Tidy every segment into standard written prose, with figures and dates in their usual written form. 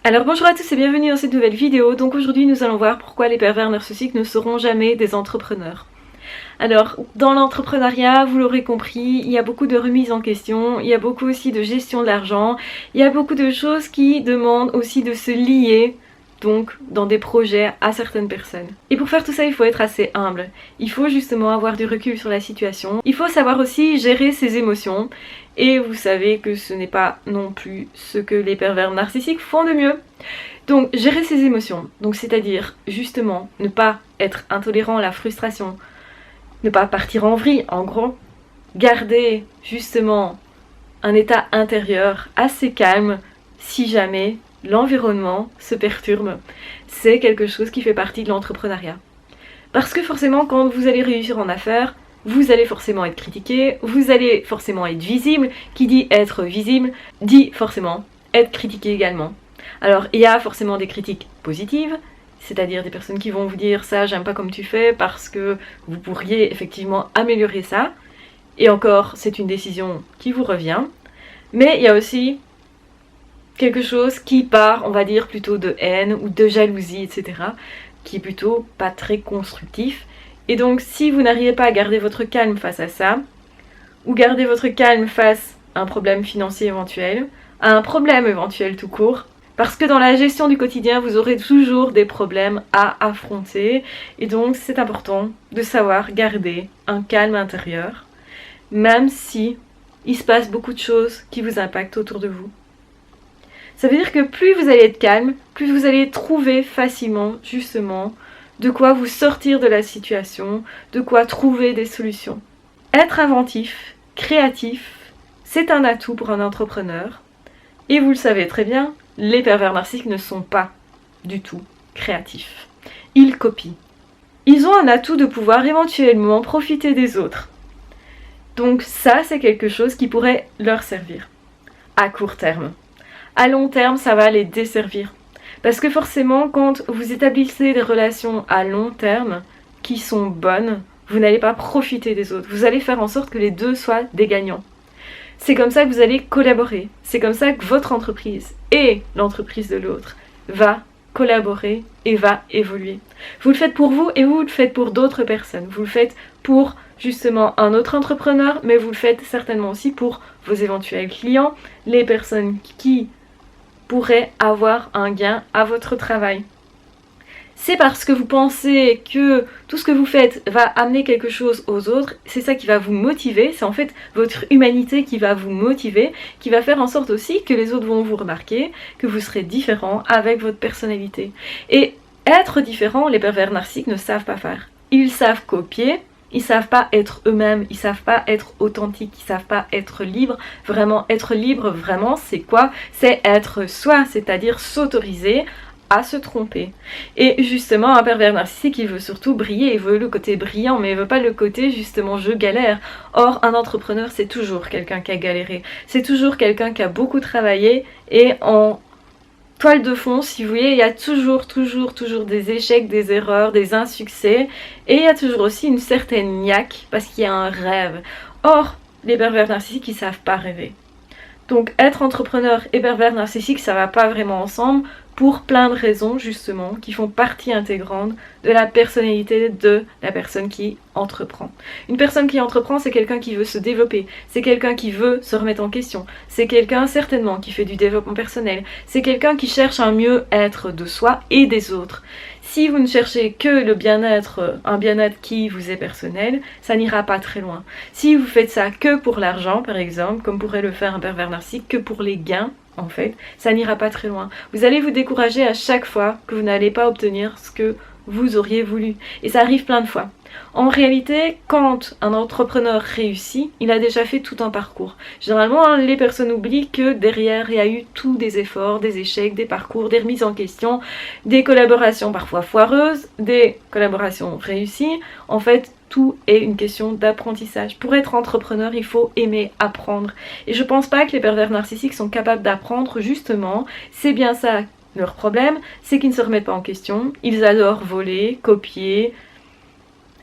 Alors bonjour à tous et bienvenue dans cette nouvelle vidéo. Donc aujourd'hui nous allons voir pourquoi les pervers narcissiques ne seront jamais des entrepreneurs. Alors dans l'entrepreneuriat, vous l'aurez compris, il y a beaucoup de remises en question, il y a beaucoup aussi de gestion de l'argent, il y a beaucoup de choses qui demandent aussi de se lier donc dans des projets à certaines personnes. Et pour faire tout ça, il faut être assez humble. Il faut justement avoir du recul sur la situation. Il faut savoir aussi gérer ses émotions. Et vous savez que ce n'est pas non plus ce que les pervers narcissiques font de mieux. Donc gérer ses émotions, donc c'est-à-dire justement ne pas être intolérant à la frustration, ne pas partir en vrille, en gros, garder justement un état intérieur assez calme si jamais l'environnement se perturbe. C'est quelque chose qui fait partie de l'entrepreneuriat. Parce que forcément, quand vous allez réussir en affaires, vous allez forcément être critiqué, vous allez forcément être visible. Qui dit être visible, dit forcément être critiqué également. Alors, il y a forcément des critiques positives, c'est-à-dire des personnes qui vont vous dire ça, j'aime pas comme tu fais, parce que vous pourriez effectivement améliorer ça. Et encore, c'est une décision qui vous revient. Mais il y a aussi quelque chose qui part, on va dire, plutôt de haine ou de jalousie, etc. qui est plutôt pas très constructif. Et donc, si vous n'arrivez pas à garder votre calme face à ça, ou garder votre calme face à un problème financier éventuel, à un problème éventuel tout court, parce que dans la gestion du quotidien, vous aurez toujours des problèmes à affronter, et donc c'est important de savoir garder un calme intérieur, même si il se passe beaucoup de choses qui vous impactent autour de vous. Ça veut dire que plus vous allez être calme, plus vous allez trouver facilement, justement, de quoi vous sortir de la situation, de quoi trouver des solutions. Être inventif, créatif, c'est un atout pour un entrepreneur. Et vous le savez très bien, les pervers narcissiques ne sont pas du tout créatifs. Ils copient. Ils ont un atout de pouvoir éventuellement profiter des autres. Donc ça, c'est quelque chose qui pourrait leur servir à court terme. À long terme, ça va les desservir. Parce que forcément, quand vous établissez des relations à long terme qui sont bonnes, vous n'allez pas profiter des autres. Vous allez faire en sorte que les deux soient des gagnants. C'est comme ça que vous allez collaborer. C'est comme ça que votre entreprise et l'entreprise de l'autre va collaborer et va évoluer. Vous le faites pour vous et vous le faites pour d'autres personnes. Vous le faites pour justement un autre entrepreneur, mais vous le faites certainement aussi pour vos éventuels clients, les personnes qui pourraient avoir un gain à votre travail. C'est parce que vous pensez que tout ce que vous faites va amener quelque chose aux autres, c'est ça qui va vous motiver, c'est en fait votre humanité qui va vous motiver, qui va faire en sorte aussi que les autres vont vous remarquer, que vous serez différent avec votre personnalité. Et être différent, les pervers narcissiques ne savent pas faire. Ils savent copier, ils savent pas être eux-mêmes, ils savent pas être authentiques, ils savent pas être libres. Vraiment, être libre, vraiment, c'est quoi? C'est être soi, c'est-à-dire s'autoriser à se tromper. Et justement, un pervers narcissique, il veut surtout briller, il veut le côté brillant, mais il veut pas le côté justement je galère. Or, un entrepreneur, c'est toujours quelqu'un qui a galéré, c'est toujours quelqu'un qui a beaucoup travaillé, et en toile de fond, si vous voulez, il y a toujours des échecs, des erreurs, des insuccès, et il y a toujours aussi une certaine niaque, parce qu'il y a un rêve. Or, les pervers narcissiques, ils savent pas rêver. Donc être entrepreneur et pervers narcissique, ça va pas vraiment ensemble, pour plein de raisons justement qui font partie intégrante de la personnalité de la personne qui entreprend. Une personne qui entreprend, c'est quelqu'un qui veut se développer, c'est quelqu'un qui veut se remettre en question, c'est quelqu'un certainement qui fait du développement personnel, c'est quelqu'un qui cherche un mieux-être de soi et des autres. Si vous ne cherchez que le bien-être, un bien-être qui vous est personnel, ça n'ira pas très loin. Si vous faites ça que pour l'argent, par exemple, comme pourrait le faire un pervers narcissique, que pour les gains, en fait, ça n'ira pas très loin. Vous allez vous décourager à chaque fois que vous n'allez pas obtenir ce que vous auriez voulu. Et ça arrive plein de fois. En réalité, quand un entrepreneur réussit, il a déjà fait tout un parcours. Généralement, les personnes oublient que derrière, il y a eu tous des efforts, des échecs, des parcours, des remises en question, des collaborations parfois foireuses, des collaborations réussies. En fait, tout est une question d'apprentissage. Pour être entrepreneur, il faut aimer apprendre. Et je pense pas que les pervers narcissiques sont capables d'apprendre, justement. C'est bien ça leur problème, c'est qu'ils ne se remettent pas en question. Ils adorent voler, copier,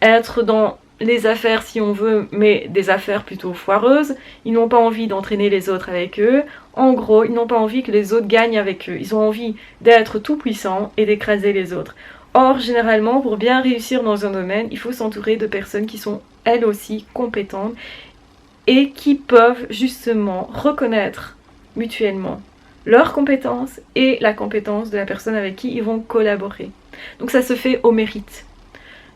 être dans les affaires si on veut, mais des affaires plutôt foireuses. Ils n'ont pas envie d'entraîner les autres avec eux. En gros, ils n'ont pas envie que les autres gagnent avec eux. Ils ont envie d'être tout puissants et d'écraser les autres. Or, généralement, pour bien réussir dans un domaine, il faut s'entourer de personnes qui sont elles aussi compétentes et qui peuvent justement reconnaître mutuellement leurs compétences et la compétence de la personne avec qui ils vont collaborer. Donc ça se fait au mérite.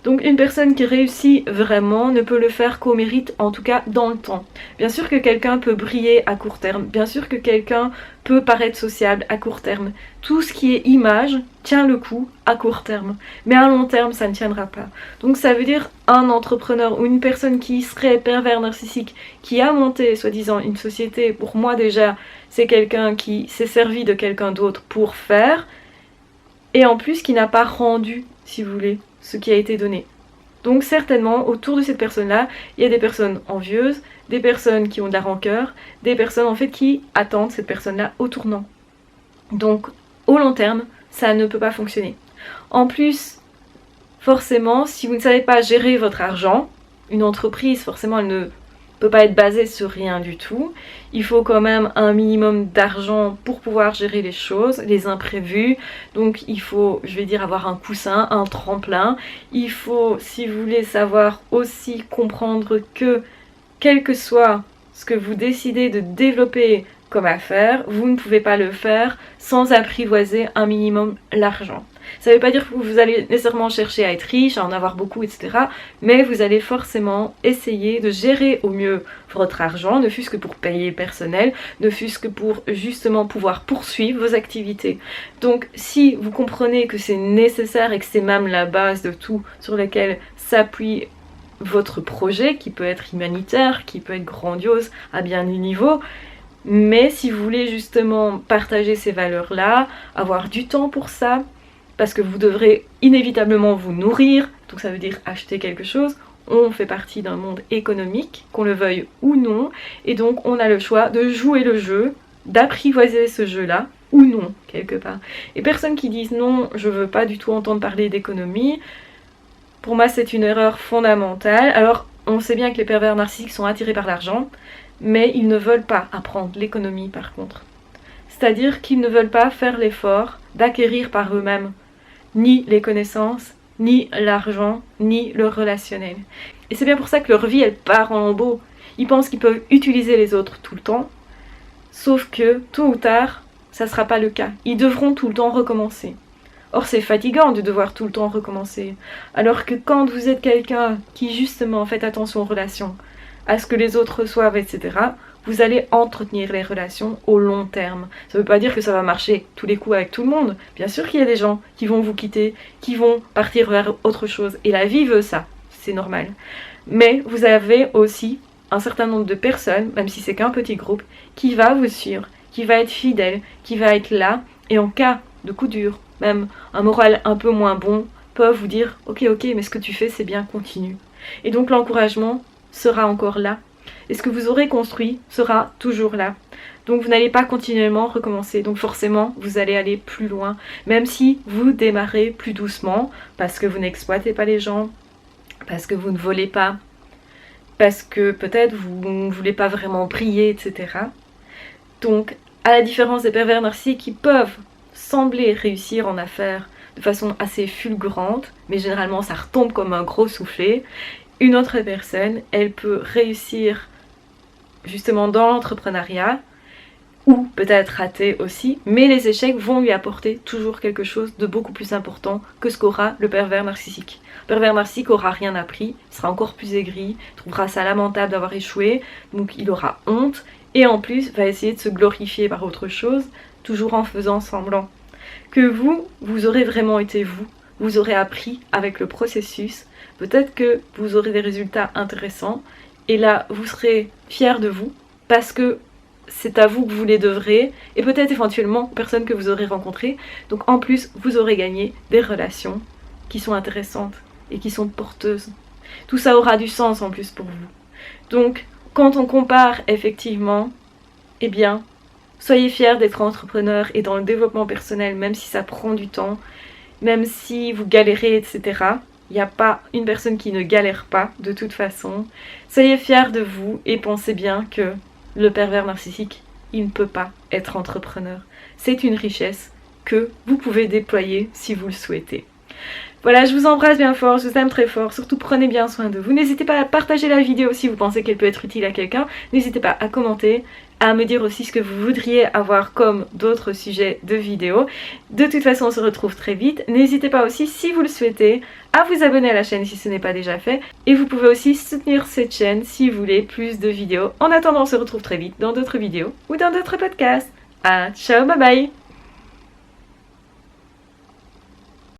Donc une personne qui réussit vraiment ne peut le faire qu'au mérite, en tout cas dans le temps. Bien sûr que quelqu'un peut briller à court terme, bien sûr que quelqu'un peut paraître sociable à court terme. Tout ce qui est image tient le coup à court terme, mais à long terme ça ne tiendra pas. Donc ça veut dire un entrepreneur ou une personne qui serait pervers narcissique, qui a monté soi-disant une société, pour moi déjà c'est quelqu'un qui s'est servi de quelqu'un d'autre pour faire, et en plus qui n'a pas rendu, si vous voulez, ce qui a été donné. Donc certainement, autour de cette personne-là, il y a des personnes envieuses, des personnes qui ont de la rancœur, des personnes en fait qui attendent cette personne-là au tournant. Donc au long terme, ça ne peut pas fonctionner. En plus, forcément, si vous ne savez pas gérer votre argent, une entreprise, forcément, elle ne peut pas être basée sur rien du tout. Il faut quand même un minimum d'argent pour pouvoir gérer les choses, les imprévus. Donc il faut, je vais dire, avoir un coussin, un tremplin. Il faut, si vous voulez, savoir aussi comprendre que, quel que soit ce que vous décidez de développer comme affaire, vous ne pouvez pas le faire sans apprivoiser un minimum l'argent. Ça ne veut pas dire que vous allez nécessairement chercher à être riche, à en avoir beaucoup, etc. Mais vous allez forcément essayer de gérer au mieux votre argent, ne fût-ce que pour payer le personnel, ne fût-ce que pour justement pouvoir poursuivre vos activités. Donc si vous comprenez que c'est nécessaire et que c'est même la base de tout sur lequel s'appuie votre projet, qui peut être humanitaire, qui peut être grandiose à bien des niveaux, mais si vous voulez justement partager ces valeurs-là, avoir du temps pour ça, parce que vous devrez inévitablement vous nourrir, donc ça veut dire acheter quelque chose. On fait partie d'un monde économique, qu'on le veuille ou non, et donc on a le choix de jouer le jeu, d'apprivoiser ce jeu-là, ou non, quelque part. Et personnes qui disent non, je veux pas du tout entendre parler d'économie, pour moi c'est une erreur fondamentale. Alors on sait bien que les pervers narcissiques sont attirés par l'argent, mais ils ne veulent pas apprendre l'économie par contre. C'est-à-dire qu'ils ne veulent pas faire l'effort d'acquérir par eux-mêmes ni les connaissances, ni l'argent, ni le relationnel. Et c'est bien pour ça que leur vie, elle part en lambeaux. Ils pensent qu'ils peuvent utiliser les autres tout le temps, sauf que, tôt ou tard, ça ne sera pas le cas. Ils devront tout le temps recommencer. Or, c'est fatigant de devoir tout le temps recommencer. Alors que quand vous êtes quelqu'un qui, justement, fait attention aux relations, à ce que les autres reçoivent, etc., vous allez entretenir les relations au long terme. Ça ne veut pas dire que ça va marcher tous les coups avec tout le monde. Bien sûr qu'il y a des gens qui vont vous quitter, qui vont partir vers autre chose. Et la vie veut ça, c'est normal. Mais vous avez aussi un certain nombre de personnes, même si c'est qu'un petit groupe, qui va vous suivre, qui va être fidèle, qui va être là. Et en cas de coup dur, même un moral un peu moins bon, peuvent vous dire « Ok, mais ce que tu fais, c'est bien, continue. » Et donc l'encouragement sera encore là. Et ce que vous aurez construit sera toujours là. Donc vous n'allez pas continuellement recommencer. Donc forcément, vous allez aller plus loin. Même si vous démarrez plus doucement, parce que vous n'exploitez pas les gens, parce que vous ne volez pas, parce que peut-être vous ne voulez pas vraiment prier, etc. Donc, à la différence des pervers narcissiques qui peuvent sembler réussir en affaires de façon assez fulgurante, mais généralement ça retombe comme un gros soufflet, une autre personne, elle peut réussir justement dans l'entrepreneuriat, ou peut-être rater aussi, mais les échecs vont lui apporter toujours quelque chose de beaucoup plus important que ce qu'aura le pervers narcissique. Le pervers narcissique aura rien appris, sera encore plus aigri, trouvera ça lamentable d'avoir échoué, donc il aura honte, et en plus va essayer de se glorifier par autre chose, toujours en faisant semblant. Que vous aurez vraiment été vous aurez appris avec le processus, peut-être que vous aurez des résultats intéressants, et là vous serez fiers de vous, parce que c'est à vous que vous les devrez, et peut-être éventuellement aux personnes que vous aurez rencontrées. Donc en plus, vous aurez gagné des relations qui sont intéressantes et qui sont porteuses. Tout ça aura du sens en plus pour vous. Donc quand on compare effectivement, eh bien, soyez fiers d'être entrepreneur et dans le développement personnel, même si ça prend du temps, même si vous galérez, etc. Il n'y a pas une personne qui ne galère pas de toute façon. Soyez fiers de vous et pensez bien que le pervers narcissique, il ne peut pas être entrepreneur. C'est une richesse que vous pouvez déployer si vous le souhaitez. Voilà, je vous embrasse bien fort, je vous aime très fort, surtout prenez bien soin de vous. N'hésitez pas à partager la vidéo si vous pensez qu'elle peut être utile à quelqu'un. N'hésitez pas à commenter, à me dire aussi ce que vous voudriez avoir comme d'autres sujets de vidéos. De toute façon, on se retrouve très vite. N'hésitez pas aussi, si vous le souhaitez, à vous abonner à la chaîne si ce n'est pas déjà fait. Et vous pouvez aussi soutenir cette chaîne si vous voulez plus de vidéos. En attendant, on se retrouve très vite dans d'autres vidéos ou dans d'autres podcasts. Ciao, bye bye!